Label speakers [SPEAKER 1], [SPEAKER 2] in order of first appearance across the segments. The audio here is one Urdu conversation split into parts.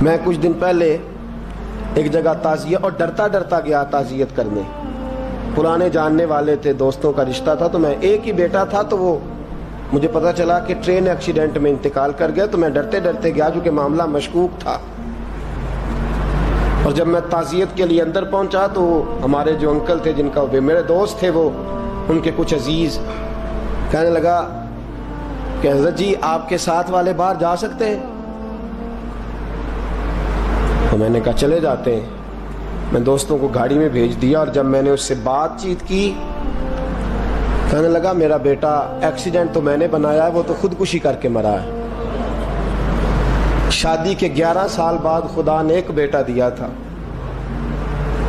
[SPEAKER 1] میں کچھ دن پہلے ایک جگہ تعزیت اور ڈرتا ڈرتا گیا تعزیت کرنے. پرانے جاننے والے تھے, دوستوں کا رشتہ تھا, تو میں ایک ہی بیٹا تھا, تو وہ مجھے پتا چلا کہ ٹرین ایکسیڈنٹ میں انتقال کر گیا. تو میں ڈرتے ڈرتے گیا کیونکہ معاملہ مشکوک تھا. اور جب میں تعزیت کے لیے اندر پہنچا تو ہمارے جو انکل تھے, جن کا میرے دوست تھے, وہ ان کے کچھ عزیز کہنے لگا کہ حضرت جی آپ کے ساتھ والے باہر جا سکتے ہیں؟ تو میں نے کہا چلے جاتے ہیں. میں دوستوں کو گاڑی میں بھیج دیا, اور جب میں نے اس سے بات چیت کی, کہنے لگا میرا بیٹا ایکسیڈنٹ تو میں نے بنایا ہے, وہ تو خودکشی کر کے مرا ہے. شادی کے 11 سال بعد خدا نے ایک بیٹا دیا تھا,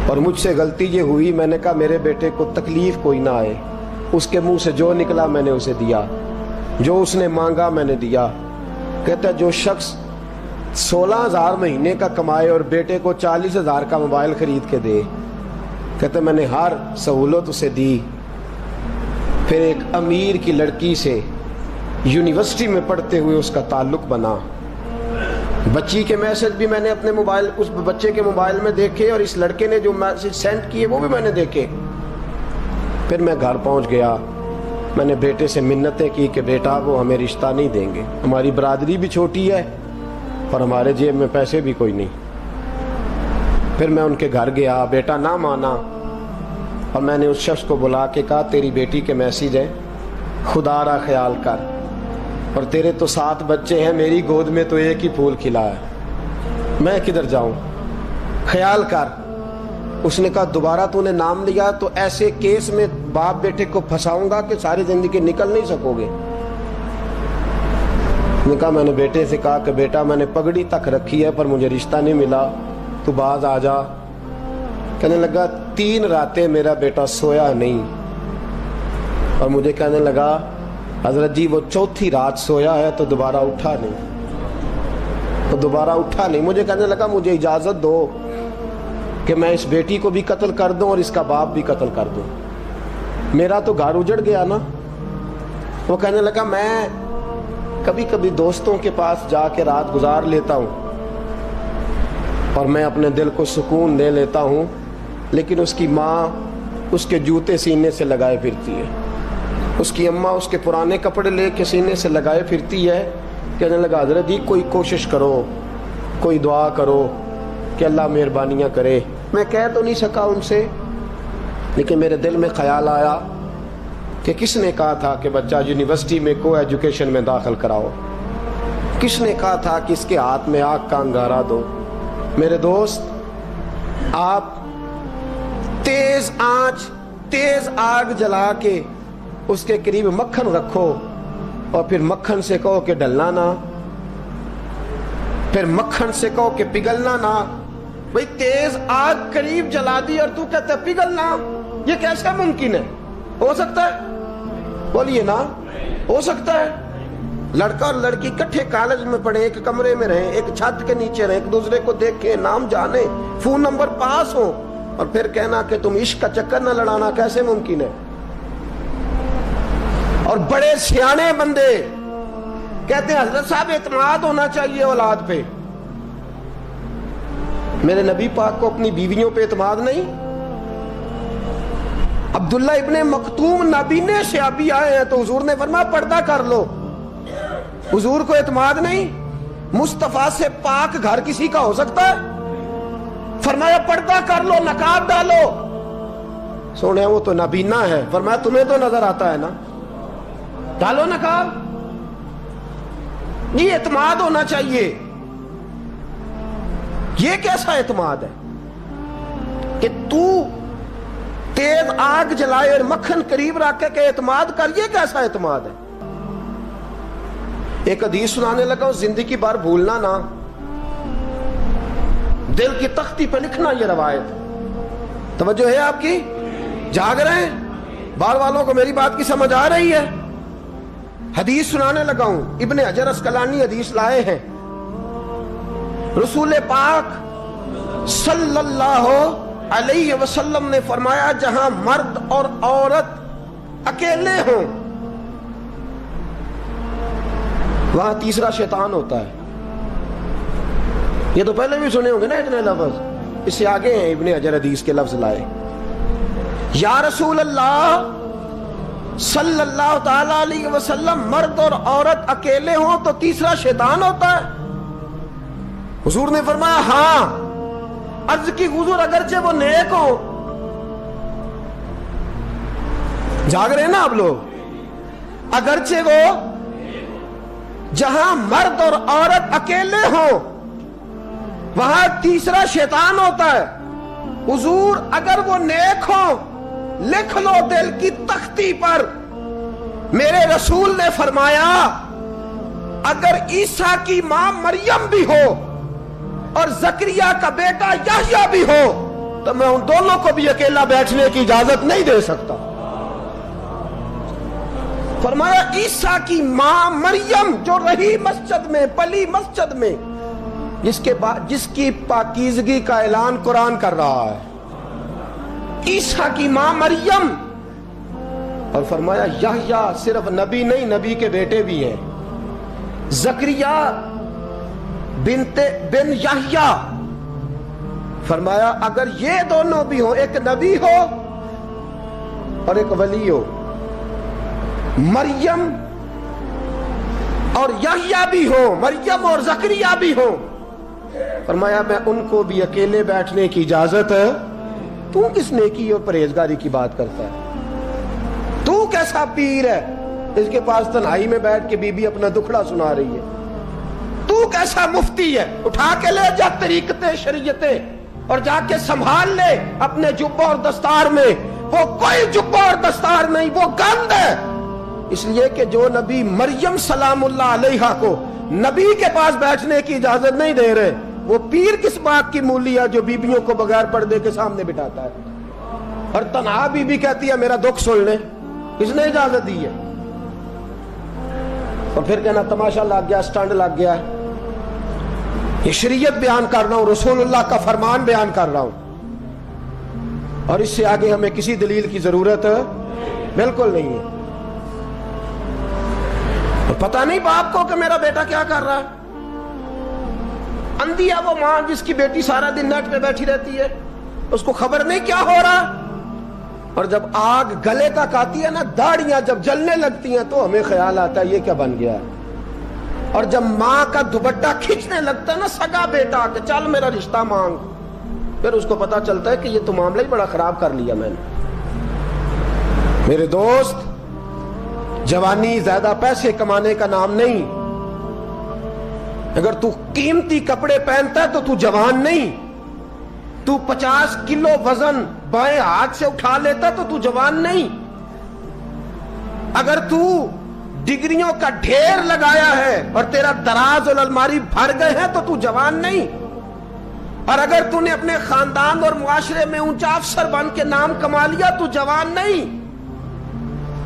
[SPEAKER 1] اور مجھ سے غلطی یہ ہوئی, میں نے کہا میرے بیٹے کو تکلیف کوئی نہ آئے. اس کے منہ سے جو نکلا میں نے اسے دیا, جو اس نے مانگا میں نے دیا. کہتا ہے جو شخص 16,000 مہینے کا کمائے اور بیٹے کو 40,000 کا موبائل خرید کے دے, کہتا ہے میں نے ہر سہولت اسے دی. پھر ایک امیر کی لڑکی سے یونیورسٹی میں پڑھتے ہوئے اس کا تعلق بنا. بچی کے میسج بھی میں نے اپنے موبائل, اس بچے کے موبائل میں دیکھے, اور اس لڑکے نے جو میسج سینڈ کیے وہ بھی میں نے دیکھے. پھر میں گھر پہنچ گیا, میں نے بیٹے سے منتیں کی کہ بیٹا وہ ہمیں رشتہ نہیں دیں گے, ہماری برادری بھی چھوٹی ہے اور ہمارے جیب میں پیسے بھی کوئی نہیں. پھر میں ان کے گھر گیا, بیٹا نہ مانا, اور میں نے اس شخص کو بلا کے کہا تیری بیٹی کے میسیج ہیں, خدا را خیال کر, اور تیرے تو 7 بچے ہیں, میری گود میں تو ایک ہی پھول کھلا ہے, میں کدھر جاؤں, خیال کر. اس نے کہا دوبارہ تو نے نام لیا تو ایسے کیس میں باپ بیٹے کو پھنساؤں گا کہ ساری زندگی نکل نہیں سکو گے. نے کہا میں نے بیٹے سے کہا کہ بیٹا میں نے پگڑی تک رکھی ہے پر مجھے رشتہ نہیں ملا, تو باز آ جا. کہنے لگا 3 راتیں میرا بیٹا سویا نہیں, اور مجھے کہنے لگا حضرت جی وہ 4تھی رات سویا ہے تو دوبارہ اٹھا نہیں. مجھے کہنے لگا مجھے اجازت دو کہ میں اس بیٹی کو بھی قتل کر دوں اور اس کا باپ بھی قتل کر دوں, میرا تو گھر اجڑ گیا نا. وہ کہنے لگا میں کبھی کبھی دوستوں کے پاس جا کے رات گزار لیتا ہوں اور میں اپنے دل کو سکون دے لیتا ہوں, لیکن اس کی ماں اس کے جوتے سینے سے لگائے پھرتی ہے, اس کی اماں اس کے پرانے کپڑے لے کے سینے سے لگائے پھرتی ہے. کہنے لگا حضرت جی کوئی کوشش کرو, کوئی دعا کرو کہ اللہ مہربانیاں کرے. میں کہہ تو نہیں سکا ان سے, لیکن میرے دل میں خیال آیا کہ کس نے کہا تھا کہ بچہ یونیورسٹی میں کو ایجوکیشن میں داخل کراؤ, کس نے کہا تھا کہ اس کے ہاتھ میں آگ کا انگارہ دو. میرے دوست, آپ تیز آنچ تیز آگ جلا کے اس کے قریب مکھن رکھو, اور پھر مکھن سے کہو کہ ڈلنا نہ, پھر مکھن سے کہو کہ پگھلنا نہ. بھئی تیز آگ قریب جلا دی اور تو کہتا ہے پگھلنا, یہ کیسا ممکن ہے؟ ہو سکتا ہے؟ بولیے نا, ہو سکتا ہے؟ لڑکا اور لڑکی کٹھے کالج میں پڑھیں, ایک کمرے میں رہیں, ایک چھت کے نیچے رہیں, ایک دوسرے کو دیکھیں, نام جانیں, فون نمبر پاس ہو, اور پھر کہنا کہ تم عشق کا چکر نہ لڑانا, کیسے ممکن ہے؟ اور بڑے سیانے بندے کہتے ہیں حضرت صاحب اعتماد ہونا چاہیے اولاد پہ. میرے نبی پاک کو اپنی بیویوں پہ اعتماد نہیں؟ عبداللہ ابن مکتوم نابینے سے ابھی آئے ہیں تو حضور نے فرمایا پردہ کر لو. حضور کو اعتماد نہیں؟ مصطفیٰ سے پاک گھر کسی کا ہو سکتا ہے؟ فرمایا پردہ کر لو, نقاب ڈالو. سونے وہ تو نابینا ہے, فرمایا تمہیں تو نظر آتا ہے نا, ڈالو نقاب. یہ اعتماد ہونا چاہیے. یہ کیسا اعتماد ہے کہ تو تیز آگ جلائے اور مکھن قریب رکھ کے اعتماد کر, یہ کیسا اعتماد ہے؟ ایک حدیث سنانے لگا ہوں, زندگی بھر بھولنا نہ, دل کی تختی پہ لکھنا یہ روایت. توجہ ہے آپ کی؟ جاگ رہے ہیں؟ باہر والوں کو میری بات کی سمجھ آ رہی ہے؟ حدیث سنانے لگا ہوں, ابن حجر اسقلانی حدیث لائے ہیں. رسول پاک صلی اللہ علیہ وسلم نے فرمایا جہاں مرد اور عورت اکیلے ہوں وہاں تیسرا شیطان ہوتا ہے. یہ تو پہلے بھی سنے ہوں گے نا اتنے لفظ. اس سے آگے ہیں ابن حجر حدیث کے لفظ لائے. یا رسول اللہ صلی اللہ تعالی علیہ وسلم، مرد اور عورت اکیلے ہوں تو تیسرا شیطان ہوتا ہے؟ حضور نے فرمایا ہاں. عرض کی حضور اگرچہ وہ نیک ہو. جاگ رہے ہیں نا آپ لوگ؟ اگرچہ وہ جہاں مرد اور عورت اکیلے ہوں وہاں تیسرا شیطان ہوتا ہے. حضور اگر وہ نیک ہو لکھ لو دل کی تختی پر. میرے رسول نے فرمایا اگر عیسیٰ کی ماں مریم بھی ہو اور زکریا کا بیٹا یحییٰ بھی ہو تو میں ان دونوں کو بھی اکیلا بیٹھنے کی اجازت نہیں دے سکتا. فرمایا عیسیٰ کی ماں مریم جو رہی مسجد میں، پلی مسجد میں، جس کی پاکیزگی کا اعلان قرآن کر رہا ہے، عیسیٰ کی ماں مریم. اور فرمایا یحییٰ صرف نبی نہیں، نبی کے بیٹے بھی ہیں. زکریا بن یحییٰ. فرمایا اگر یہ دونوں بھی ہوں، ایک نبی ہو اور ایک ولی ہو، مریم اور یحییٰ بھی ہو، مریم اور زکریا بھی ہو، فرمایا میں ان کو بھی اکیلے بیٹھنے کی اجازت ہے. تو کس نیکی اور پرہیزگاری کی بات کرتا ہے؟ تو کیسا پیر ہے اس کے پاس تنہائی میں بیٹھ کے بی بی اپنا دکھڑا سنا رہی ہے؟ تو کیسا مفتی ہے؟ اٹھا کے لے جا طریقتیں شریعتیں اور جا کے سنبھال لے اپنے جبہ اور دستار میں. وہ کوئی جبہ اور دستار نہیں، وہ گند ہے. اس لیے کہ جو نبی مریم سلام اللہ علیہا کو نبی کے پاس بیٹھنے کی اجازت نہیں دے رہے، وہ پیر کس بات کی مولی ہے جو بیبیوں کو بغیر پردے کے سامنے بٹھاتا ہے؟ اور تنہا بی بی کہتی ہے میرا دکھ سن لے، کس نے اجازت دی ہے؟ اور پھر کہنا تماشا لگ گیا، سٹنڈ لگ گیا ہے. یہ شریعت بیان کر رہا ہوں، رسول اللہ کا فرمان بیان کر رہا ہوں، اور اس سے آگے ہمیں کسی دلیل کی ضرورت بالکل نہیں ہے. پتہ نہیں باپ کو کہ میرا بیٹا کیا کر رہا ہے؟ اندھی ہے وہ ماں جس کی بیٹی سارا دن نیٹ پہ بیٹھی رہتی ہے، اس کو خبر نہیں کیا ہو رہا. اور جب آگ گلے تک آتی ہے نا، داڑیاں جب جلنے لگتی ہیں تو ہمیں خیال آتا ہے یہ کیا بن گیا ہے. اور جب ماں کا دوپٹہ کھینچنے لگتا ہے نا سگا بیٹا کہ چل میرا رشتہ مانگ، پھر اس کو پتا چلتا ہے کہ یہ تو معاملہ ہی بڑا خراب کر لیا میں نے. میرے دوست، جوانی زیادہ پیسے کمانے کا نام نہیں. اگر تو قیمتی کپڑے پہنتا ہے تو تو جوان نہیں. تو 50 کلو وزن بائیں ہاتھ سے اٹھا لیتا تو تو جوان نہیں. اگر تو ڈگریوں کا ڈھیر لگایا ہے اور تیرا دراز اور الماری بھر گئے ہیں تو تو جوان نہیں. اور اگر تو نے اپنے خاندان اور معاشرے میں اونچا افسر بن کے نام کما لیا تو جوان نہیں.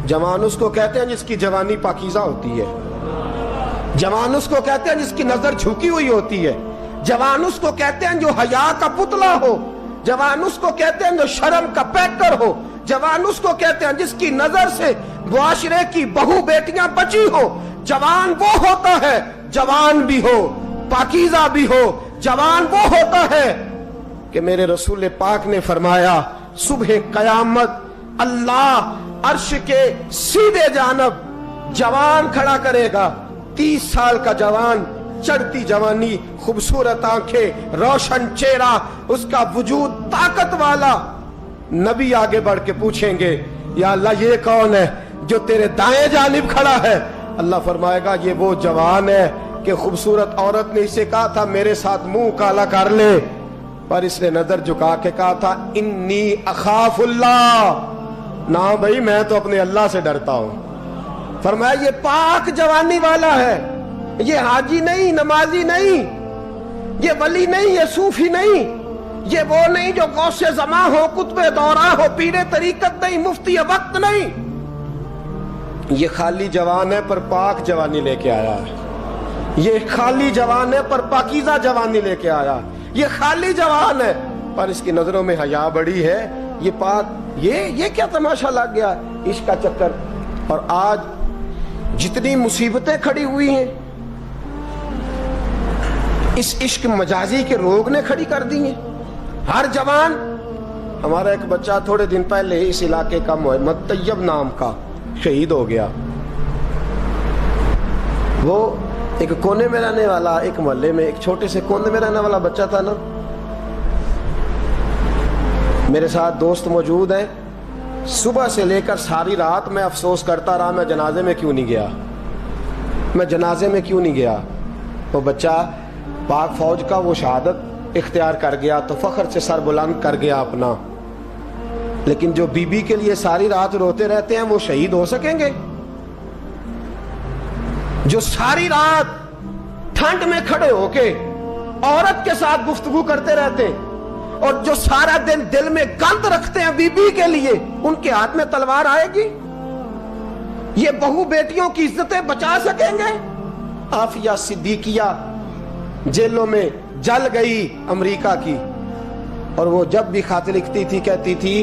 [SPEAKER 1] جوان اس کو کہتے ہیں جس کی جوانی پاکیزہ ہوتی ہے. جوان اس کو کہتے ہیں جس کی نظر جھکی ہوئی ہوتی ہے. جوان اس کو کہتے ہیں جو حیا کا پتلا ہو. جوان اس کو کہتے ہیں جو شرم کا پیکر ہو. جوان اس کو کہتے ہیں جس کی نظر سے معاشرے کی بہو بیٹیاں بچی ہو. جوان وہ ہوتا ہے، جوان بھی ہو پاکیزہ بھی ہو. جوان وہ ہوتا ہے کہ میرے رسول پاک نے فرمایا صبح قیامت اللہ عرش کے سیدھے جانب جوان کھڑا کرے گا. 30 سال کا جوان، چڑھتی جوانی، خوبصورت آنکھیں، روشن چہرہ، اس کا وجود طاقت والا. نبی آگے بڑھ کے پوچھیں گے یا اللہ یہ کون ہے جو تیرے دائیں جانب کھڑا ہے؟ اللہ فرمائے گا یہ وہ جوان ہے کہ خوبصورت عورت نے اسے کہا تھا میرے ساتھ منہ کالا کر لے، پر اس نے نظر جھکا کے کہا تھا انی اخاف اللہ. نہ بھائی میں تو اپنے اللہ سے ڈرتا ہوں. فرمایا یہ پاک جوانی والا ہے، یہ حاجی نہیں، نمازی نہیں، یہ ولی نہیں، یہ صوفی نہیں، یہ وہ نہیں جو غوث زماں ہو، قطب دورہ ہو، پیر طریقت نہیں، مفتی وقت نہیں. یہ خالی جوان ہے پر پاک جوانی لے کے آیا ہے. یہ خالی جوان ہے پر پاکیزہ جوانی لے کے آیا. یہ خالی جوان ہے پر اس کی نظروں میں حیا بڑی ہے. یہ پاک، یہ کیا تماشا لگ گیا عشق کا چکر. اور آج جتنی مصیبتیں کھڑی ہوئی ہیں، اس عشق مجازی کے روگ نے کھڑی کر دی ہیں. ہر جوان. ہمارا ایک بچہ تھوڑے دن پہلے اس علاقے کا محمد طیب نام کا شہید ہو گیا. وہ ایک کونے میں رہنے والا, ایک محلے میں ایک چھوٹے سے کونے میں رہنے والا بچہ تھا نا. میرے ساتھ دوست موجود ہیں. صبح سے لے کر ساری رات میں افسوس کرتا رہا میں جنازے میں کیوں نہیں گیا, میں جنازے میں کیوں نہیں گیا. وہ بچہ پاک فوج کا وہ شہادت اختیار کر گیا تو فخر سے سر بلند کر گیا اپنا. لیکن جو بی بی کے لیے ساری رات روتے رہتے ہیں وہ شہید ہو سکیں گے؟ جو ساری رات ٹھنڈ میں کھڑے ہو کے عورت کے ساتھ گفتگو کرتے رہتے ہیں اور جو سارا دن دل میں گند رکھتے ہیں بی بی کے لیے, ان کے ہاتھ میں تلوار آئے گی؟ یہ بہو بیٹیوں کی عزتیں بچا سکیں گے؟ عافیہ صدیقیہ جیلوں میں جل گئی امریکہ کی, اور وہ جب بھی خط لکھتی تھی کہتی تھی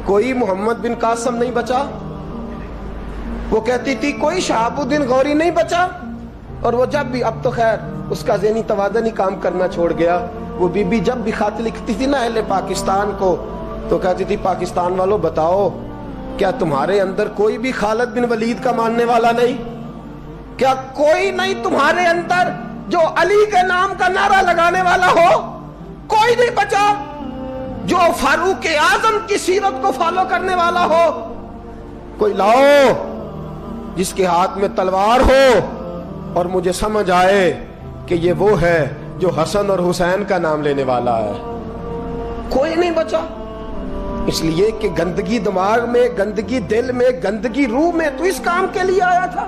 [SPEAKER 1] کوئی محمد بن قاسم نہیں بچا, وہ کہتی تھی کوئی شہاب الدین غوری نہیں بچا. اور وہ جب بھی, اب تو خیر اس کا ذہنی توازن ہی کام کرنا چھوڑ گیا, وہ بی بی جب بھی خط لکھتی تھی نا اہل پاکستان کو تو کہتی تھی پاکستان والوں بتاؤ کیا تمہارے اندر کوئی بھی خالد بن ولید کا ماننے والا نہیں؟ کیا کوئی نہیں تمہارے اندر جو علی کے نام کا نعرہ لگانے والا ہو؟ کوئی نہیں بچا جو فاروق اعظم کی سیرت کو فالو کرنے والا ہو؟ کوئی لاؤ جس کے ہاتھ میں تلوار ہو اور مجھے سمجھ آئے کہ یہ وہ ہے جو حسن اور حسین کا نام لینے والا ہے. کوئی نہیں بچا. اس لیے کہ گندگی دماغ میں, گندگی دل میں, گندگی روح میں تو اس کام کے لیے آیا تھا.